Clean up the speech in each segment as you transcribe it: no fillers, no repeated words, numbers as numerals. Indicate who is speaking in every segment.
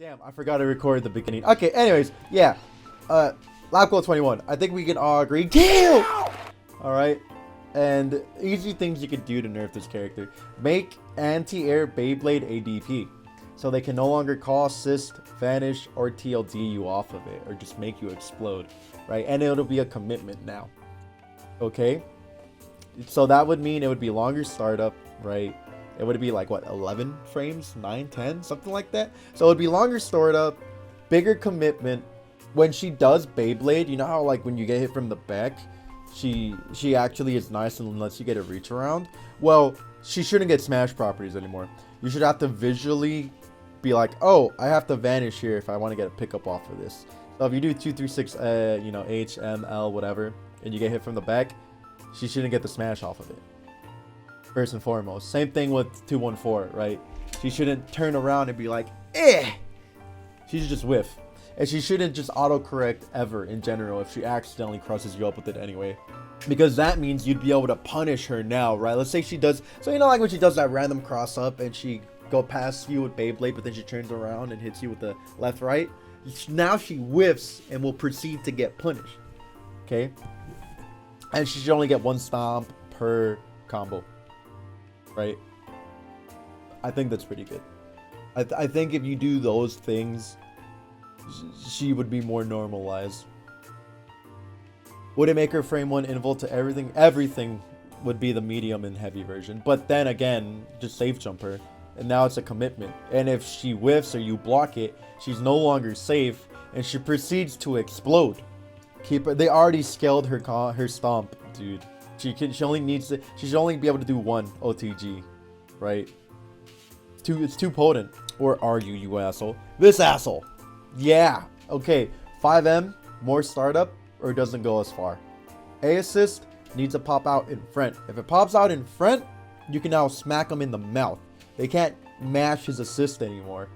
Speaker 1: Damn, I forgot to record the beginning. Okay, anyways, yeah. Lab Goal 21. I think we can all agree. Damn! Alright. And easy things you could do to nerf this character. Make anti-air Beyblade ADP. So they can no longer call, assist, vanish, or TLD you off of it. Or just make you explode. Right? And it'll be a commitment now. Okay? So that would mean it would be longer startup, right? It would be like, what, 11 frames? 9, 10? Something like that? So it would be longer startup, bigger commitment. When she does Beyblade, you know how like when you get hit from the back, she actually is nice and lets you get a reach around? Well, she shouldn't get smash properties anymore. You should have to visually be like, oh, I have to vanish here if I want to get a pickup off of this. So if you do 2, 3, 6, you know, H, M, L, whatever, and you get hit from the back, she shouldn't get the smash off of it. First and foremost. Same thing with 214, right? She shouldn't turn around and be like, eh! She should just whiff. And she shouldn't just autocorrect ever in general if she accidentally crosses you up with it anyway. Because that means you'd be able to punish her now, right? Let's say she does, so you know like when she does that random cross up and she go past you with Beyblade, but then she turns around and hits you with the left right? Now she whiffs and will proceed to get punished. Okay? And she should only get 1 stomp per combo. Right? I think that's pretty good. I think if you do those things, she would be more normalized. Would it make her frame 1 invul to everything? Everything would be the medium and heavy version. But then again, just safe jump her. And now it's a commitment. And if she whiffs or you block it, she's no longer safe. And she proceeds to explode. Keep her. They already scaled her stomp, dude. She only needs to. She should only be able to do 1 OTG, right? It's too potent. Or are you, you asshole? This asshole. Yeah. Okay. 5M, more startup, or it doesn't go as far. A assist needs to pop out in front. If it pops out in front, you can now smack him in the mouth. They can't mash his assist anymore,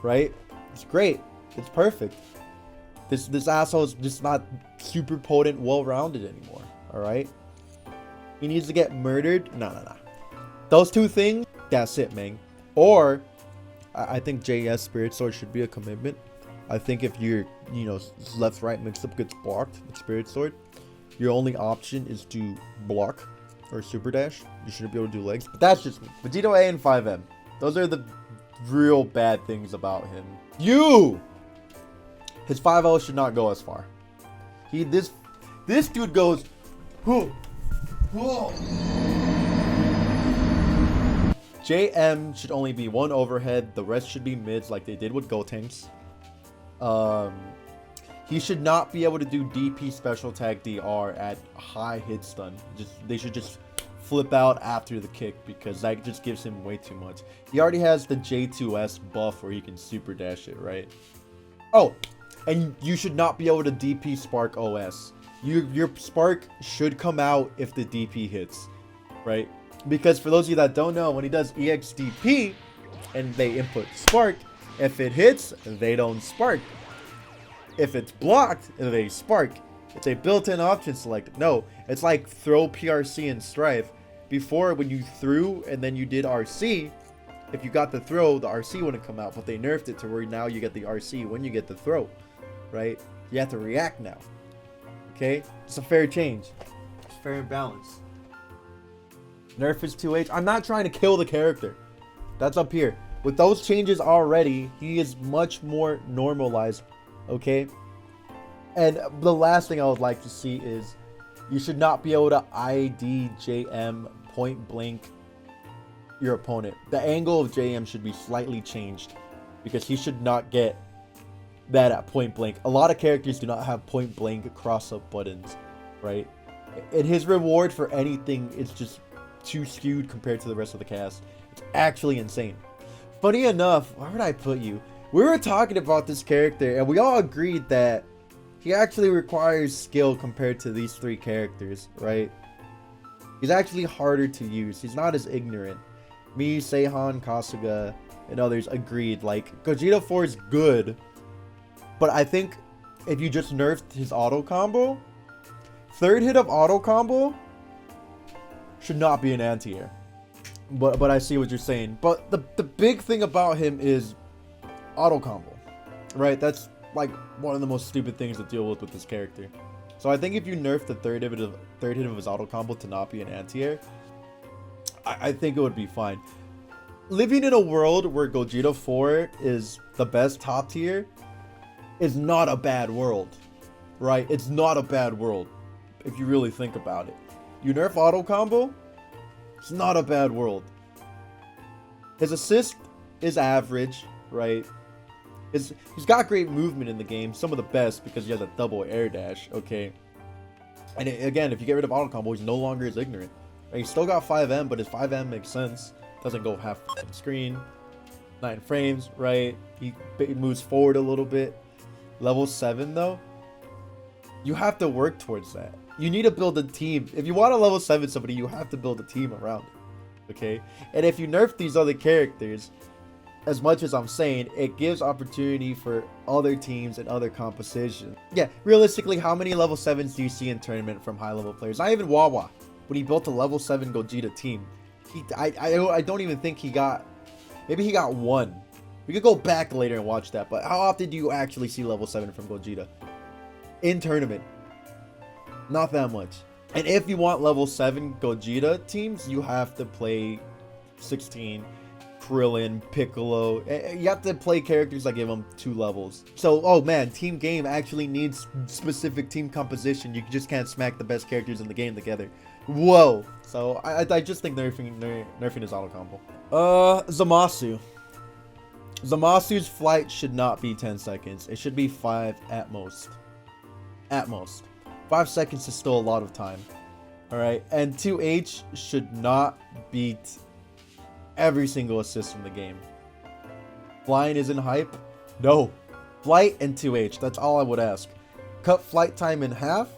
Speaker 1: right? It's great. It's perfect. This asshole is just not super potent, well-rounded anymore. All right. He needs to get murdered. No. Those 2 things, that's it, man. Or, I think JS Spirit Sword should be a commitment. I think if your, you know, left-right mix-up gets blocked with Spirit Sword, your only option is to block or super dash. You shouldn't be able to do legs. But that's just me. Vegito A and 5M. Those are the real bad things about him. His 5L should not go as far. This dude goes, whoo. Whoa. JM should only be 1 overhead. The rest should be mids like they did with Gotenks. He should not be able to do DP special tag DR at high hit stun. They should just flip out after the kick because that just gives him way too much. He already has the J2S buff where he can super dash it, right? Oh, and you should not be able to DP Spark OS. Your Spark should come out if the DP hits, right? Because for those of you that don't know, when he does EXDP and they input Spark, if it hits, they don't Spark. If it's blocked, they Spark. It's a built-in option selected. No, it's like throw PRC and Strife. Before, when you threw and then you did RC, if you got the throw, the RC wouldn't come out. But they nerfed it to where now you get the RC when you get the throw, right? You have to react now. Okay, it's a fair change. It's fair and balanced. Nerf is 2H. I'm not trying to kill the character. That's up here. With those changes already, he is much more normalized. Okay? And the last thing I would like to see is you should not be able to ID JM point blank your opponent. The angle of JM should be slightly changed because he should not get that at point blank. A lot of characters do not have point blank cross up buttons, right? And his reward for anything is just too skewed compared to the rest of the cast. It's actually insane. Funny enough, where would I put you? We were talking about this character and we all agreed that he actually requires skill compared to these 3 characters, right? He's actually harder to use. He's not as ignorant. Me, Seihan, Kasuga, and others agreed. Like, Gogeta 4 is good, but I think if you just nerfed his auto combo, 3rd hit of auto combo should not be an anti-air. But I see what you're saying. But the big thing about him is auto combo. right? That's like one of the most stupid things to deal with this character. So I think if you nerf the third hit of his auto combo to not be an anti-air, I think it would be fine. Living in a world where Gogeta 4 is the best top tier is not a bad world, right? It's not a bad world if you really think about it. You nerf auto combo, it's not a bad world. His assist is average, right? He's got great movement in the game, some of the best because he has a double air dash, okay? And again, if you get rid of auto combo, he's no longer as ignorant. Right? He's still got 5M, but his 5M makes sense. Doesn't go half screen, 9 frames, right? He moves forward a little bit. Level 7 though, you have to work towards that. You need to build a team. If you want to level 7 somebody, you have to build a team around it, okay? And if you nerf these other characters, as much as I'm saying, it gives opportunity for other teams and other compositions. Yeah, realistically, how many level 7s do you see in tournament from high level players? Not even Wawa, when he built a level 7 Gogeta team. I don't even think he got, maybe he got one. We could go back later and watch that, but how often do you actually see level 7 from Gogeta in tournament? Not that much. And if you want level 7 Gogeta teams, you have to play 16, Krillin, Piccolo. You have to play characters that give them 2 levels. So, oh man, team game actually needs specific team composition. You just can't smack the best characters in the game together. Whoa. So I just think nerfing his auto combo. Zamasu. Zamasu's flight should not be 10 seconds. It should be 5 at most. At most. 5 seconds is still a lot of time. Alright, and 2H should not beat every single assist in the game. Flying isn't hype? No. Flight and 2H, that's all I would ask. Cut flight time in half,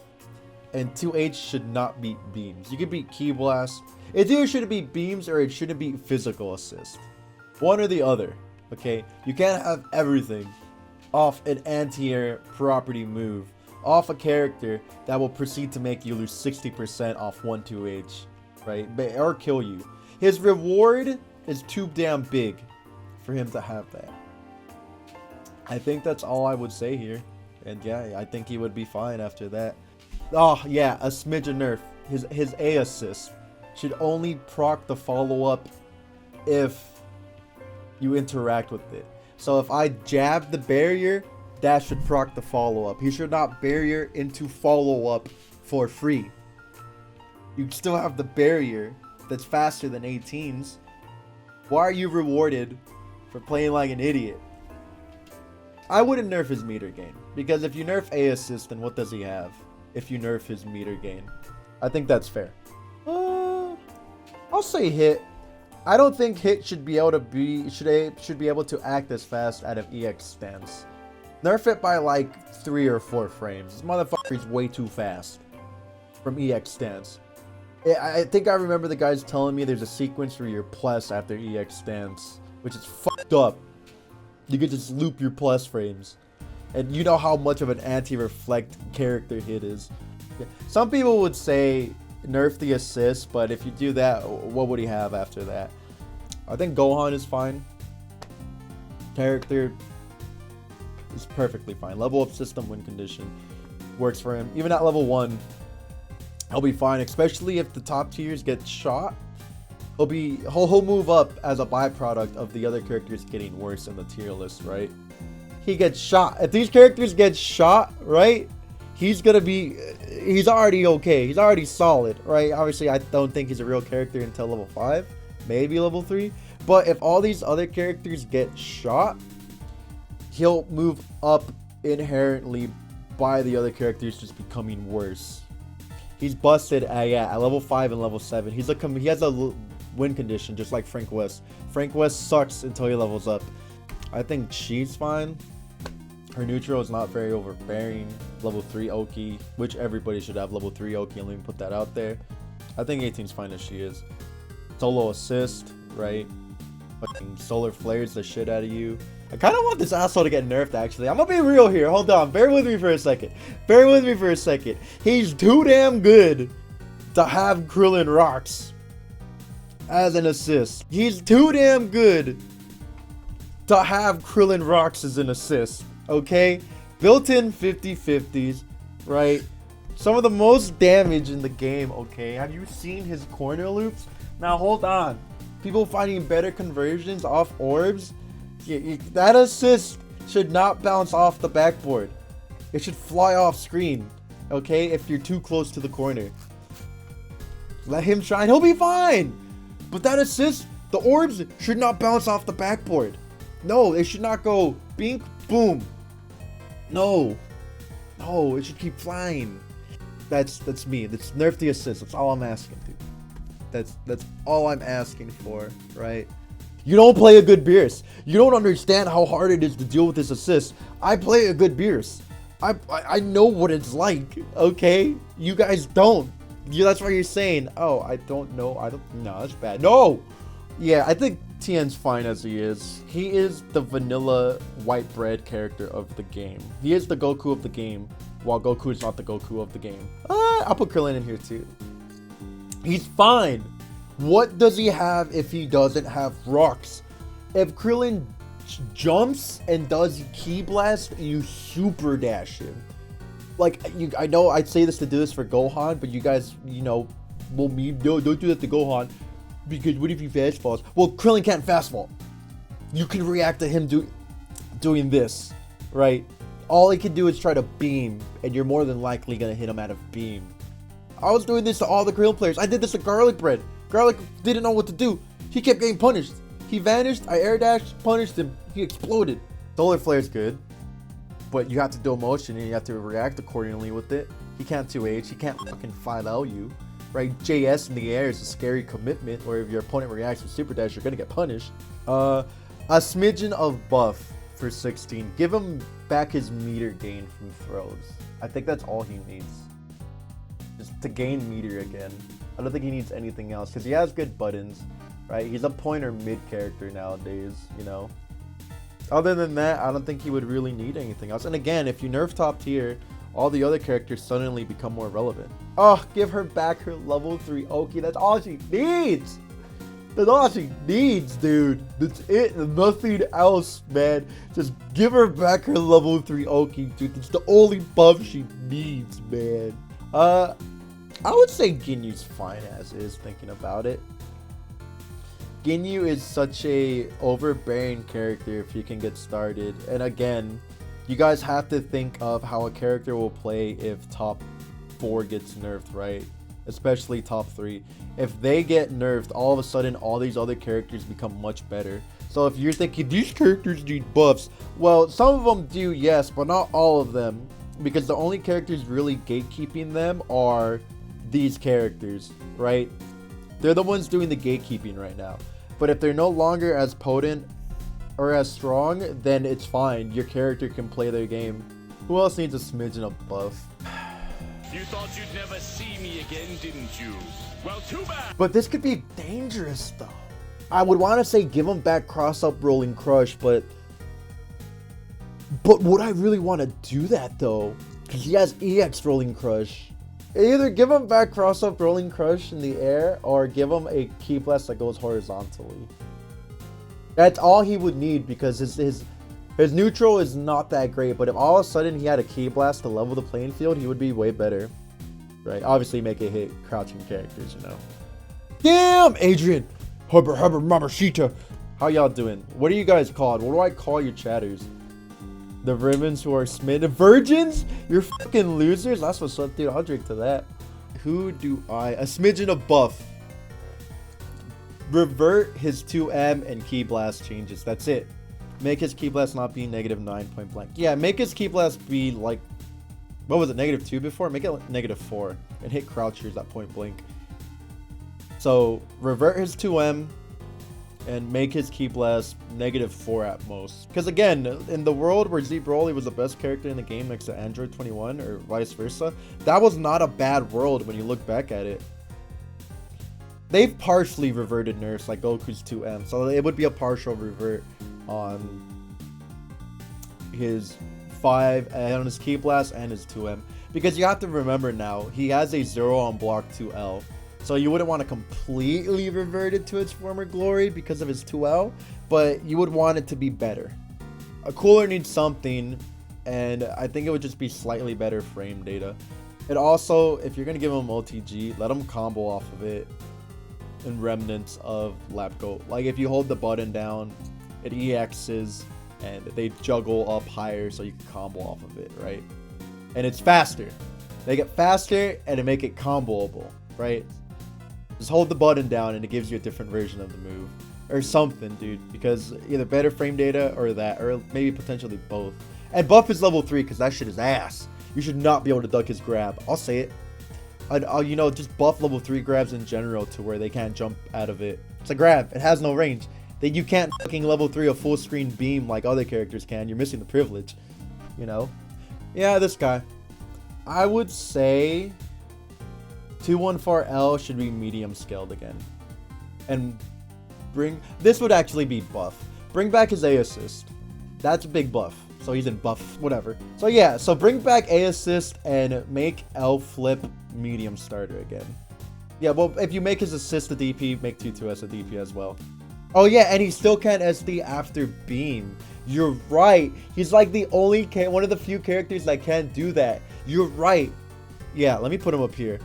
Speaker 1: and 2H should not beat beams. You can beat Ki Blast. It either shouldn't beat beams or it shouldn't beat physical assist. One or the other, okay? You can't have everything off an anti-air property move, off a character that will proceed to make you lose 60% off 1-2H, right? Or kill you. His reward is too damn big for him to have that. I think that's all I would say here. And yeah, I think he would be fine after that. Oh yeah, a smidge of nerf. His A assist should only proc the follow-up if you interact with it. So if I jab the barrier, that should proc the follow-up. He should not barrier into follow-up for free. You still have the barrier that's faster than 18s. Why are you rewarded for playing like an idiot? I wouldn't nerf his meter gain, because if you nerf A assist, then what does he have if you nerf his meter gain? I think that's fair. I'll say hit. I don't think hit should be able to should be able to act as fast out of EX stance. Nerf it by like 3 or 4 frames. This motherfucker is way too fast from EX stance. I think I remember the guys telling me there's a sequence where you're plus after EX stance, which is fucked up. You could just loop your plus frames. And you know how much of an anti-reflect character hit is. Some people would say nerf the assist, but if you do that, what would he have after that? I think Gohan is fine. Character is perfectly fine. Level up system win condition works for him. Even at level 1, he'll be fine, especially if the top tiers get shot. He'll move up as a byproduct of the other characters getting worse in the tier list, right? He gets shot. If these characters get shot, right, he's already okay. He's already solid, right? Obviously, I don't think he's a real character until level 5, maybe level 3. But if all these other characters get shot, he'll move up inherently by the other characters just becoming worse. He's busted at level 5 and level 7. He has a win condition just like Frank West. Frank West sucks until he levels up. I think she's fine. Her neutral is not very overbearing. Level 3 Oki, which everybody should have level 3 Oki, and let me put that out there. I think 18's fine as she is. Solo assist, right? Fucking solar flares the shit out of you. I kind of want this asshole to get nerfed, actually. I'm gonna be real here. Hold on. Bear with me for a second. Bear with me for a second. He's too damn good to have Krillin rocks as an assist. He's too damn good to have Krillin rocks as an assist. okay? Built-in 50-50s, right? Some of the most damage in the game, okay? Have you seen his corner loops? Now, hold on. People finding better conversions off orbs? That assist should not bounce off the backboard. It should fly off screen, okay? If you're too close to the corner. Let him shine. He'll be fine. But that assist, the orbs should not bounce off the backboard. No, it should not go bink, boom. No. No, it should keep flying. That's me. That's nerf the assist. That's all I'm asking, dude. That's all I'm asking for, right? You don't play a good Beerus. You don't understand how hard it is to deal with this assist. I play a good Beerus. I know what it's like, okay? You guys don't. That's why you're saying, oh, I don't know. No, that's bad. No! Yeah, I think Tien's fine as he is. He is the vanilla white bread character of the game. He is the Goku of the game, while Goku is not the Goku of the game. I'll put Krillin in here too. He's fine. What does he have if he doesn't have rocks? If Krillin jumps and does Ki Blast, you super dash him. Like, I know I'd say this to do this for Gohan, but you guys, you know, will meme, no, don't do that to Gohan, because what if he fast falls? Well, Krillin can't fast fall. You can react to him doing this, right? All he can do is try to beam, and you're more than likely gonna hit him out of beam. I was doing this to all the Krillin players. I did this to Garlic Bread. Garlic didn't know what to do. He kept getting punished. He vanished, I air dashed, punished him, he exploded. Solar Flare's good, but you have to do a motion and you have to react accordingly with it. He can't 2H, he can't fucking 5L you, right? JS in the air is a scary commitment, where if your opponent reacts with Super Dash, you're gonna get punished. A smidgen of buff for 16. Give him back his meter gain from throws. I think that's all he needs. Just to gain meter again. I don't think he needs anything else, because he has good buttons, right? He's a point or mid character nowadays, you know? Other than that, I don't think he would really need anything else. And again, if you nerf top tier, all the other characters suddenly become more relevant. Oh, give her back her level 3 Oki. That's all she needs. That's all she needs, dude. That's it. Nothing else, man. Just give her back her level 3 Oki, dude. It's the only buff she needs, man. I would say Ginyu's fine as is, thinking about it. Ginyu is such a overbearing character if you can get started. And again, you guys have to think of how a character will play if top 4 gets nerfed, right? Especially top 3. If they get nerfed, all of a sudden all these other characters become much better. So if you're thinking these characters need buffs, well, some of them do, yes, but not all of them. Because the only characters really gatekeeping them are these characters, right? They're the ones doing the gatekeeping right now. But if they're no longer as potent or as strong, then it's fine. Your character can play their game. Who else needs a smidgen of buff?
Speaker 2: You thought you'd never see me again, didn't you? Well, too bad.
Speaker 1: But this could be dangerous, though. I would want to say give him back cross-up rolling crush, but would I really want to do that, though? Because he has EX rolling crush. Either give him back cross-up rolling crush in the air, or give him a Ki Blast that goes horizontally. That's all he would need, because his neutral is not that great. But if all of a sudden he had a Ki Blast to level the playing field, he would be way better. Right? Obviously make it hit crouching characters, you know. Damn, Adrian! Hubber, Mamashita! How y'all doing? What are you guys called? What do I call your chatters? The Ravens who are smid virgins? You're fucking losers? That's what's up, dude. I'll drink to that. Who do I? A smidgen of buff. Revert his 2M and Ki Blast changes. That's it. Make his Ki Blast not be -9 point blank. Yeah, make his Ki Blast be like, what was it, -2 before? Make it like -4 and hit crouchers at point blank. So revert his 2M and make his Ki Blast -4 at most. Because again, in the world where Z Broly was the best character in the game next to Android 21 or vice versa, that was not a bad world when you look back at it. They've partially reverted nerfs like Goku's 2M, so it would be a partial revert on his 5 and on his Ki Blast and his 2M. Because you have to remember now, he has a 0 on block 2L. So you wouldn't want to completely revert it to its former glory because of his 2L, but you would want it to be better. A cooler needs something and I think it would just be slightly better frame data. And also, if you're gonna give him multi-G, let him combo off of it in remnants of Lap Goat. Like if you hold the button down, it EXs and they juggle up higher so you can combo off of it, right? And it's faster. Make it faster and to make it comboable, right? Just hold the button down and it gives you a different version of the move. Or something, dude. Because either better frame data or that. Or maybe potentially both. And buff his level 3 because that shit is ass. You should not be able to duck his grab. I'll say it. I'll, you know, just buff level 3 grabs in general to where they can't jump out of it. It's a grab. It has no range. You can't fucking level 3 a full screen beam like other characters can. You're missing the privilege. You know? Yeah, this guy. I would say 214L should be medium scaled again. And this would actually be buff. Bring back his A assist. That's a big buff. So he's in buff, whatever. So yeah, so bring back A assist and make L flip medium starter again. Yeah, well, if you make his assist a DP, make 2-2S a DP as well. Oh yeah, and he still can't SD after beam. You're right. He's like the only one of the few characters that can't do that. You're right. Yeah, let me put him up here.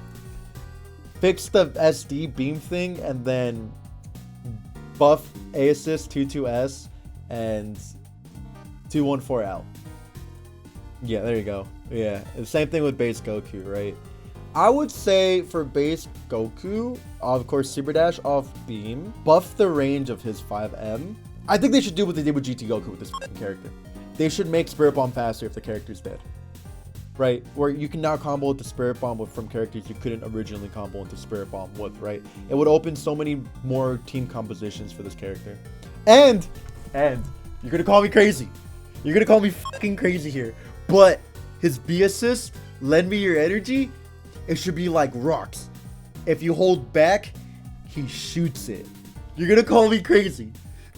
Speaker 1: Fix the SD beam thing and then buff A assist 2-2S and 214L. Yeah, there you go. Yeah, the same thing with base Goku, right? I would say for base Goku, of course, Super Dash off beam, buff the range of his 5M. I think they should do what they did with GT Goku with this character. They should make Spirit Bomb faster if the character's dead. Right? Where you can now combo with the Spirit Bomb from characters you couldn't originally combo into Spirit Bomb with, right? It would open so many more team compositions for this character. And you're gonna call me crazy. You're gonna call me fucking crazy here. But his B assist, lend me your energy, it should be like rocks. If you hold back, he shoots it. You're gonna call me crazy,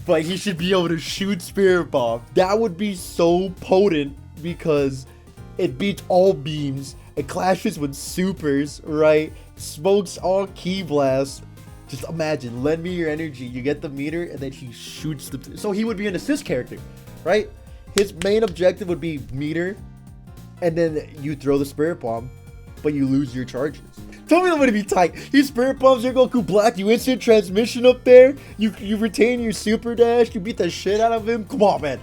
Speaker 1: but he should be able to shoot Spirit Bomb. That would be so potent because it beats all beams. It clashes with supers, right? Smokes all Ki Blast. Just imagine, lend me your energy. You get the meter, and then he shoots the... So he would be an assist character, right? His main objective would be meter, and then you throw the Spirit Bomb, but you lose your charges. Tell me I'm gonna be tight. He Spirit Bombs your Goku Black, you instant transmission up there, you retain your Super Dash, you beat the shit out of him. Come on, man.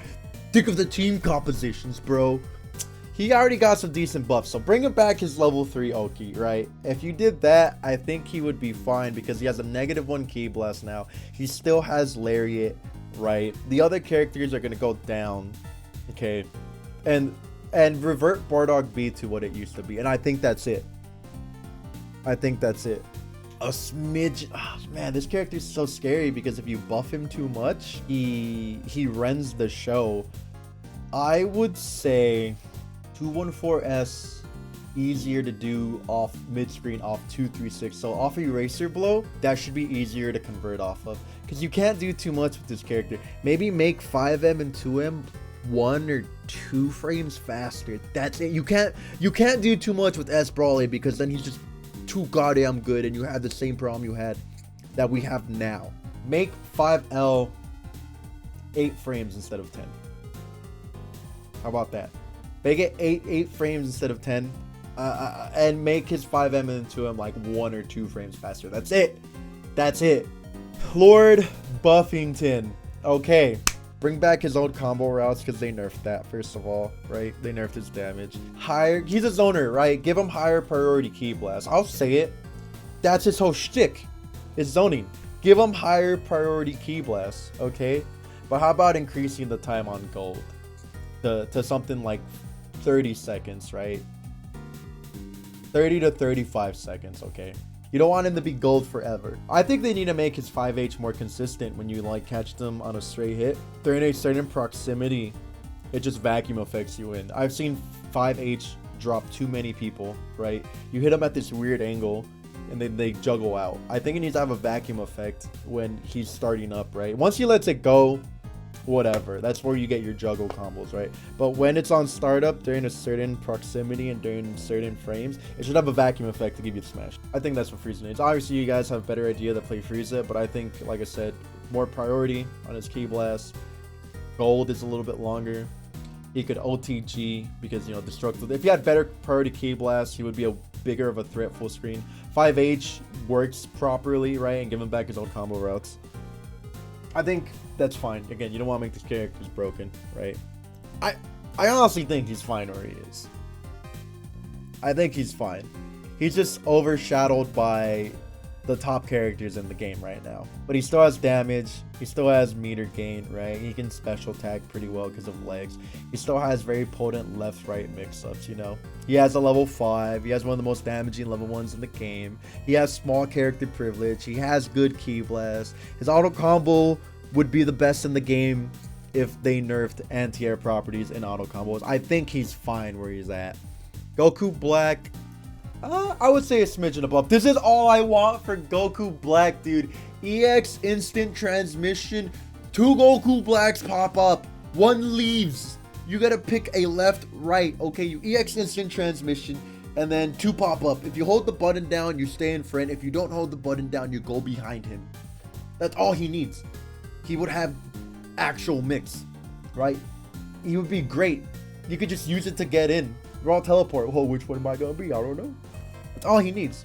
Speaker 1: Think of the team compositions, bro. He already got some decent buffs, so bring him back his level 3 Oki, right? If you did that, I think he would be fine because he has a -1 Ki Blast now. He still has Lariat, right? The other characters are gonna go down, okay? And revert Bardock B to what it used to be, and I think that's it. I think that's it. A smidge. Oh, man, this character is so scary because if you buff him too much, he rends the show. I would say 214S easier to do off mid-screen off 236. So off Eraser Blow, that should be easier to convert off of because you can't do too much with this character. Maybe make 5M and 2M 1 or 2 frames faster. That's it. You can't do too much with S Brawley because then he's just too goddamn good and you have the same problem you had that we have now. Make 5L 8 frames instead of 10. How about that? Make it 8 frames instead of 10. And make his 5M and 2M like 1 or 2 frames faster. That's it. That's it. Lord Buffington. Okay. Bring back his old combo routes because they nerfed that, first of all, right? They nerfed his damage. He's a zoner, right? Give him higher priority Ki Blast. I'll say it. That's his whole shtick. Is zoning. Give him higher priority Ki Blast, okay? But how about increasing the time on gold to something like 30 seconds, right? 30 to 35 seconds, okay? You don't want him to be gold forever. I think they need to make his 5H more consistent when you like catch them on a straight hit. They're in a certain proximity, it just vacuum affects you in. I've seen 5H drop too many people, right? You hit them at this weird angle and then they juggle out. I think it needs to have a vacuum effect when he's starting up, right? Once he lets it go, whatever, that's where you get your juggle combos, right? But when it's on startup during a certain proximity and during certain frames, it should have a vacuum effect to give you the smash. I think that's what Frieza needs. Obviously you guys have a better idea to play Frieza, but I think, like I said, more priority on his Ki Blast. Gold is a little bit longer. He could OTG because, you know, destructive. If he had better priority Ki Blast, he would be a bigger of a threat full screen. 5H works properly, right? And give him back his old combo routes. I think that's fine. Again, you don't want to make these characters broken, right? I honestly think he's fine where he is. I think he's fine. He's just overshadowed by the top characters in the game right now. But he still has damage. He still has meter gain, right? He can special tag pretty well because of legs. He still has very potent left-right mix-ups, you know? He has a level 5. He has one of the most damaging level 1s in the game. He has small character privilege. He has good Ki Blast. His auto combo would be the best in the game if they nerfed anti-air properties in auto combos. I think he's fine where he's at. Goku Black, I would say a smidgen above. This is all I want for Goku Black, dude. EX instant transmission. 2 Goku Blacks pop up. 1 leaves. You gotta pick a left, right. Okay, you EX instant transmission, and then 2 pop up. If you hold the button down, you stay in front. If you don't hold the button down, you go behind him. That's all he needs. He would have actual mix, right? He would be great. You could just use it to get in. Raw teleport. Whoa, which one am I gonna be? I don't know. That's all he needs.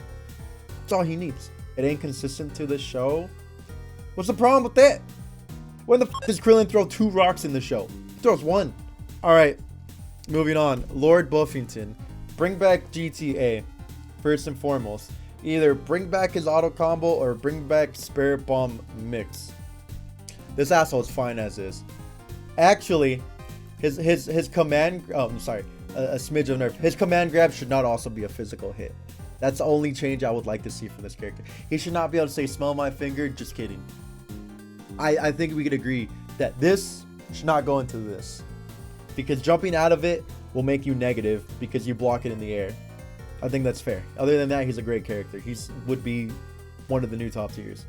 Speaker 1: That's all he needs. It ain't consistent to the show. What's the problem with that? When the f does Krillin throw 2 rocks in the show? He throws 1. All right, moving on. Lord Buffington, bring back GTA. First and foremost, either bring back his auto combo or bring back Spirit Bomb mix. This asshole is fine as is. Actually, his command. Oh, I'm sorry. A smidge of nerf. His command grab should not also be a physical hit. That's the only change I would like to see from this character. He should not be able to say, smell my finger. Just kidding. I think we could agree that this should not go into this. Because jumping out of it will make you negative because you block it in the air. I think that's fair. Other than that, he's a great character. He would be one of the new top tiers.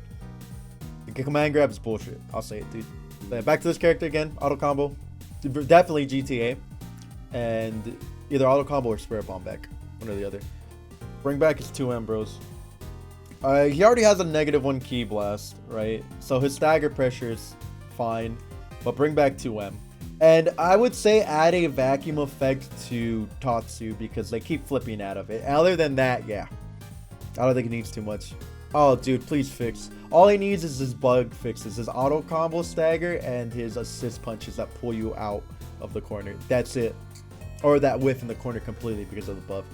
Speaker 1: The command grab is bullshit. I'll say it, dude. But back to this character again. Auto combo. Definitely GTA. And either auto combo or Spirit Bomb back. One or the other. Bring back his 2M bros. He already has a -1 Ki Blast, right? So his stagger pressure is fine. But bring back 2M. And I would say add a vacuum effect to Tatsu because they keep flipping out of it. Other than that, yeah. I don't think it needs too much. Oh, dude, please fix. All he needs is his bug fixes. His auto combo stagger and his assist punches that pull you out of the corner. That's it. Or that whiff in the corner completely because of the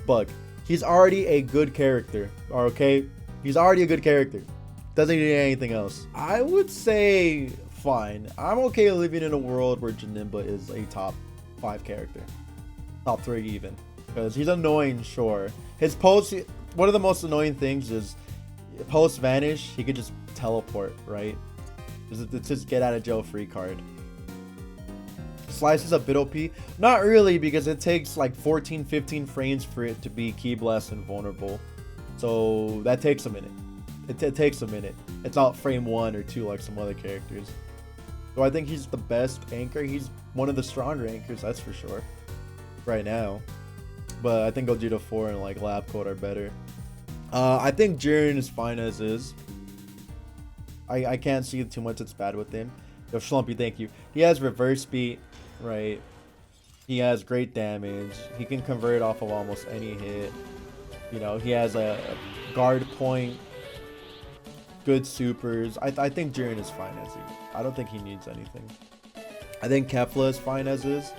Speaker 1: bug. He's already a good character, okay? He's already a good character. Doesn't need anything else. I would say fine. I'm okay living in a world where Janemba is a top 5 character. Top 3 even. Because he's annoying, sure. His post, one of the most annoying things is post vanish, he could just teleport, right? It's his get out of jail free card. Slice is a bit OP. Not really, because it takes like 14-15 frames for it to be Ki Blast invulnerable. So that takes a minute. It takes a minute. It's not frame 1 or 2 like some other characters. So I think he's the best anchor. He's one of the stronger anchors, that's for sure. Right now. But I think Gogeta 4 and like Lab Coat are better. I think Jiren is fine as is. I can't see too much that's bad with him. Yo, Schlumpy, thank you. He has reverse beat, right? He has great damage. He can convert off of almost any hit. You know, he has a guard point. Good supers. I think Jiren is fine as is. I don't think he needs anything. I think Kefla is fine as is.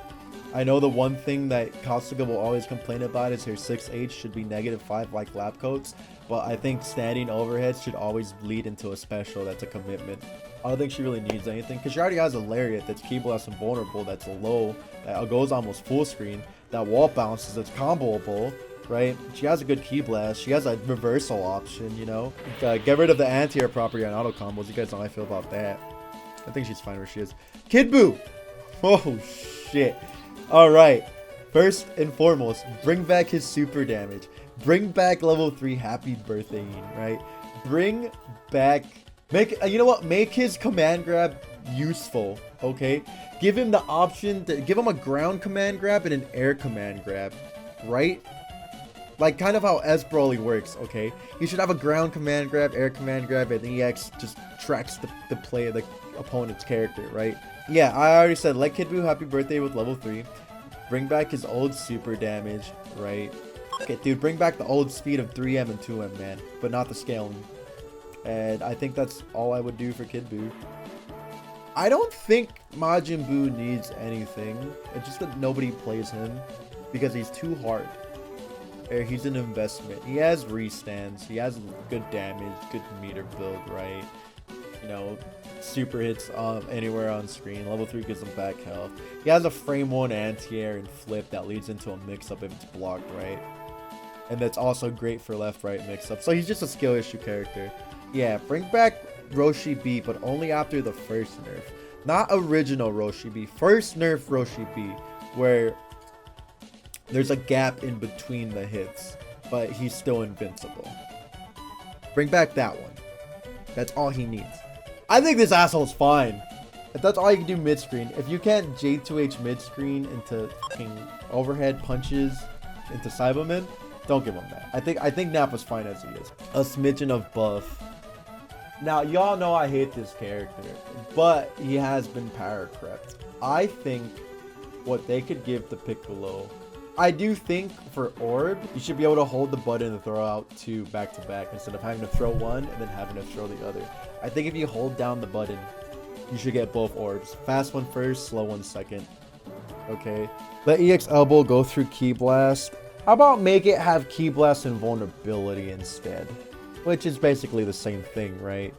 Speaker 1: I know the one thing that Kasuga will always complain about is her 6H should be -5 like lab coats, but I think standing overheads should always lead into a special that's a commitment. I don't think she really needs anything because she already has a lariat that's Ki Blast and vulnerable, that's low, that goes almost full screen, that wall bounces, that's comboable, right? She has a good Ki Blast. She has a reversal option, you know? Get rid of the anti-air property on auto combos. You guys know how I feel about that. I think she's fine where she is. Kid Buu! Oh, shit. Alright, first and foremost, bring back his super damage. Bring back level 3 happy birthday, right? Bring back, you know what? Make his command grab useful, okay? Give him the option to give him a ground command grab and an air command grab, right? Like kind of how S Broly works, okay? You should have a ground command grab, air command grab, and EX just tracks the play of the opponent's character, right? Yeah, I already said let Kid Buu happy birthday with level 3. Bring back his old super damage, right? Okay, dude, bring back the old speed of 3M and 2M, man, but not the scaling. And I think that's all I would do for Kid Buu. I don't think Majin Buu needs anything. It's just that nobody plays him because he's too hard. He's an investment. He has restands. He has good damage, good meter build, right? You know, super hits anywhere on screen. Level 3 gives him back health. He has a frame 1 anti-air and flip that leads into a mix-up if it's blocked, right? And that's also great for left-right mix-up. So he's just a skill issue character. Yeah, bring back Roshi B, but only after the first nerf. Not original Roshi B. First nerf Roshi B, where there's a gap in between the hits, but he's still invincible. Bring back that one. That's all he needs. I think this asshole's fine. If that's all you can do mid-screen. If you can't J2H mid-screen into fucking overhead punches into Cyberman, don't give him that. I think Nappa's fine as he is. A smidgen of buff. Now, y'all know I hate this character, but he has been power crept. I think what they could give to Piccolo, I do think for Orb, you should be able to hold the button and throw out 2 back-to-back instead of having to throw one and then having to throw the other. I think if you hold down the button, you should get both orbs. Fast one first, slow one second. Okay. Let EX Elbow go through Ki Blast. How about make it have Ki Blast invulnerability instead? Which is basically the same thing, right?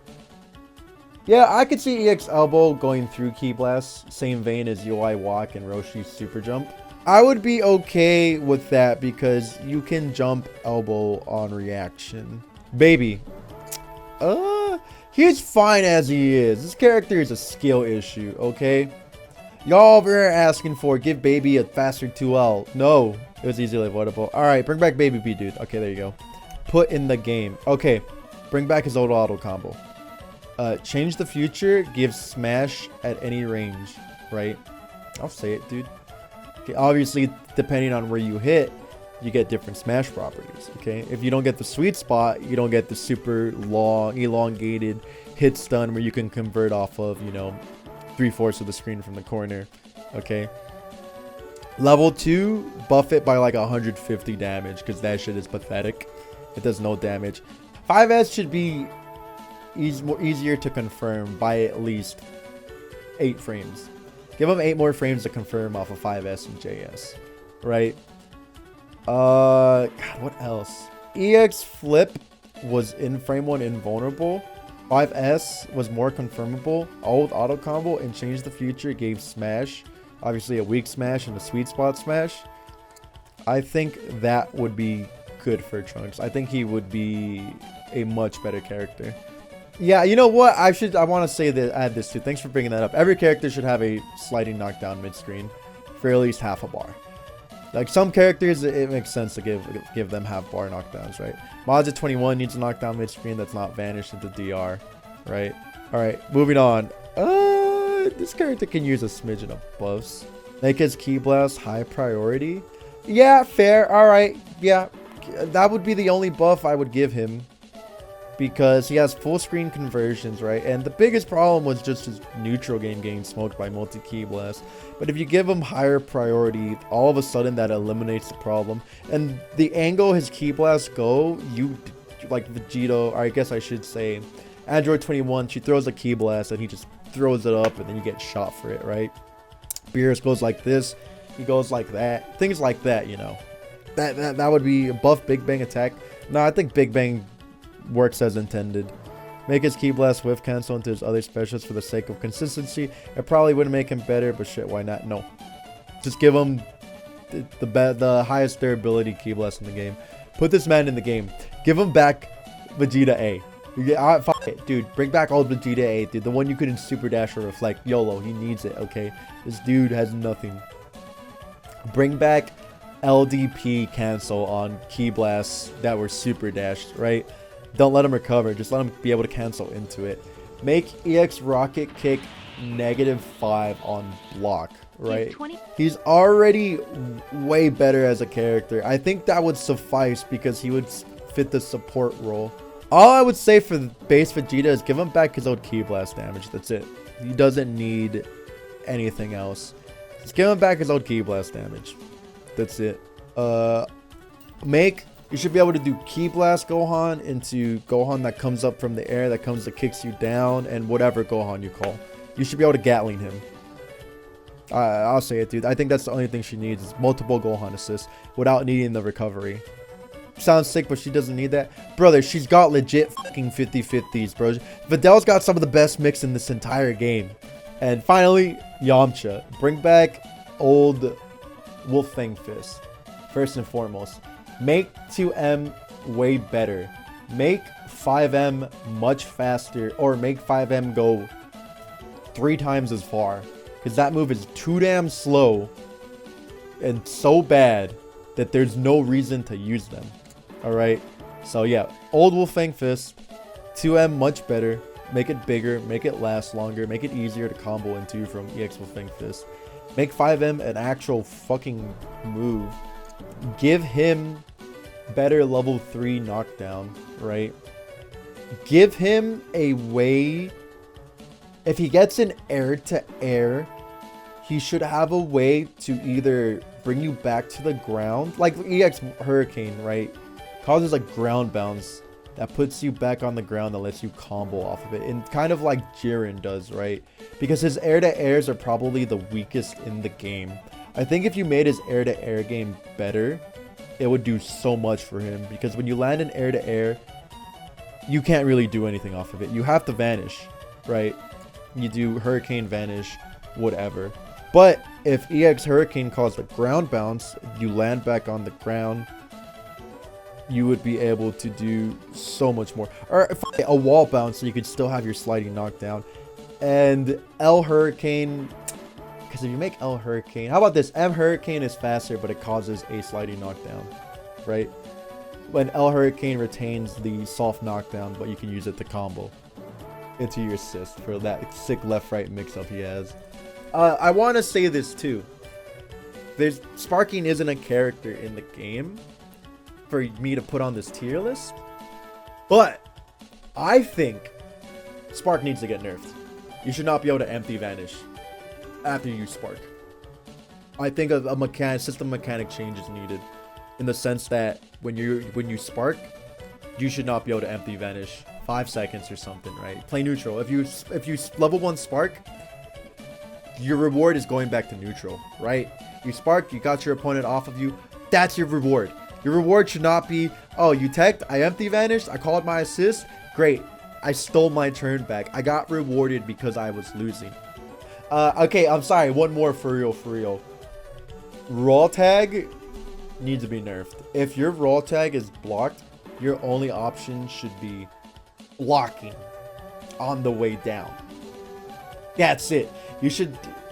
Speaker 1: Yeah, I could see EX Elbow going through Ki Blast. Same vein as UI Walk and Roshi's Super Jump. I would be okay with that because you can jump elbow on reaction. Baby. He's fine as he is. This character is a skill issue, okay? Y'all over here asking for give Baby a faster 2L. No, it was easily avoidable. Alright, bring back Baby B, dude. Okay, there you go. Put in the game. Okay, bring back his old auto combo. Change the future, give smash at any range, right? I'll say it, dude. Okay, obviously, depending on where you hit, you get different smash properties, okay? If you don't get the sweet spot, you don't get the super long, elongated hit stun where you can convert off of, you know, 3/4 of the screen from the corner, okay? Level 2, buff it by like 150 damage because that shit is pathetic. It does no damage. 5S should be easier to confirm by at least 8 frames. Give them 8 more frames to confirm off of 5S and JS, right? God, what else? EX Flip was in frame 1 invulnerable. 5S was more confirmable. Old auto combo and Change the Future gave smash. Obviously a weak smash and a sweet spot smash. I think that would be good for Trunks. I think he would be a much better character. Yeah, you know what? I want to say that add this too. Thanks for bringing that up. Every character should have a sliding knockdown mid-screen for at least half a bar. Like some characters, it makes sense to give them half bar knockdowns, right? Mods at 21 needs a knockdown mid-screen that's not vanished into DR, right? All right, moving on. This character can use a smidgen of buffs. Make his Ki Blast high priority. Yeah, fair. All right, yeah, that would be the only buff I would give him because he has full screen conversions, right? And the biggest problem was just his neutral game getting smoked by multi-Ki Blast. But if you give him higher priority, all of a sudden that eliminates the problem. And the angle his Ki Blasts go, you like Vegeta, or I guess I should say Android 21, she throws a Ki Blast and he just throws it up and then you get shot for it, right? Beerus goes like this, he goes like that, things like that, you know. That would be a buff Big Bang attack. No, I think Big Bang works as intended. Make his Ki Blast whiff cancel into his other specials for the sake of consistency. It probably wouldn't make him better, but shit, why not? No, just give him the highest durability Ki Blast in the game. Put this man in the game. Give him back Vegeta A. Yeah, fuck it, dude. Bring back old Vegeta A, dude. The one you couldn't super dash or reflect. YOLO, he needs it. Okay, this dude has nothing. Bring back LDP cancel on Ki Blasts that were super dashed, right? Don't let him recover. Just let him be able to cancel into it. Make EX Rocket Kick -5 on block, right? He's already way better as a character. I think that would suffice because he would fit the support role. All I would say for base Vegeta is give him back his old Ki Blast damage. That's it. He doesn't need anything else. Just give him back his old Ki Blast damage. That's it. You should be able to do Ki Blast Gohan into Gohan that comes up from the air, that kicks you down, and whatever Gohan you call. You should be able to Gatling him. I'll say it, dude. I think that's the only thing she needs is multiple Gohan assists without needing the recovery. Sounds sick, but she doesn't need that. Brother, she's got legit fucking 50-50s, bro. Vidal's got some of the best mix in this entire game. And finally, Yamcha. Bring back old Wolfang Fist. First and foremost. Make 2M way better. Make 5M much faster. Or make 5M go 3 times as far. Because that move is too damn slow. And so bad that there's no reason to use them. Alright. So yeah. Old Wolfang Fist. 2M much better. Make it bigger. Make it last longer. Make it easier to combo into from EX Wolfang Fist. Make 5M an actual fucking move. Give him better level 3 knockdown, right? Give him a way. If he gets an air to air, he should have a way to either bring you back to the ground, like EX Hurricane, right? Causes a ground bounce that puts you back on the ground that lets you combo off of it, and kind of like Jiren does, right? Because his air to airs are probably the weakest in the game. I think if you made his air to air game better, it would do so much for him, because when you land an air to air, you can't really do anything off of it. You have to vanish, right? You do Hurricane, vanish, whatever. But if EX Hurricane caused a ground bounce, you land back on the ground, you would be able to do so much more. Or a wall bounce, so you could still have your sliding knockdown. And L Hurricane, because if you make L Hurricane, how about this? M Hurricane is faster, but it causes a sliding knockdown, right? When L Hurricane retains the soft knockdown, but you can use it to combo into your assist for that sick left-right mix-up he has. I want to say this too. Sparking isn't a character in the game for me to put on this tier list, but I think Spark needs to get nerfed. You should not be able to empty vanish after you Spark. I think a system mechanic change is needed, in the sense that when you Spark, you should not be able to empty vanish 5 seconds or something, right? Play neutral. If you level 1 Spark, your reward is going back to neutral, right? You Spark, you got your opponent off of you. That's your reward. Your reward should not be, oh, you teched, I empty vanished, I called my assist, great. I stole my turn back. I got rewarded because I was losing. Okay, I'm sorry. One more for real. Raw tag needs to be nerfed. If your raw tag is blocked, your only option should be blocking on the way down. That's it.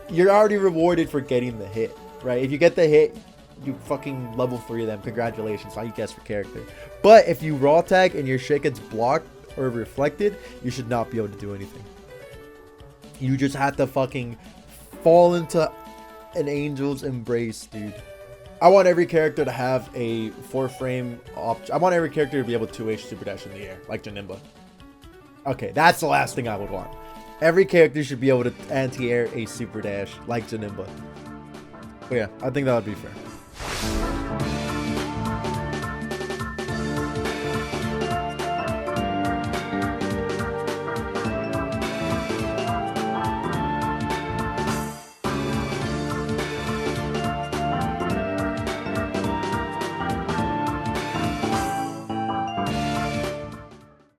Speaker 1: You're already rewarded for getting the hit, right? If you get the hit, you fucking level 3 them. Congratulations. All you guess for character. But if you raw tag and your shit gets blocked or reflected, you should not be able to do anything. You just have to fucking fall into an angel's embrace, dude. I want every character to have a 4-frame option. I want every character to be able to 2H super dash in the air, like Janemba. Okay, that's the last thing I would want. Every character should be able to anti-air a super dash, like Janemba. But yeah, I think that would be fair.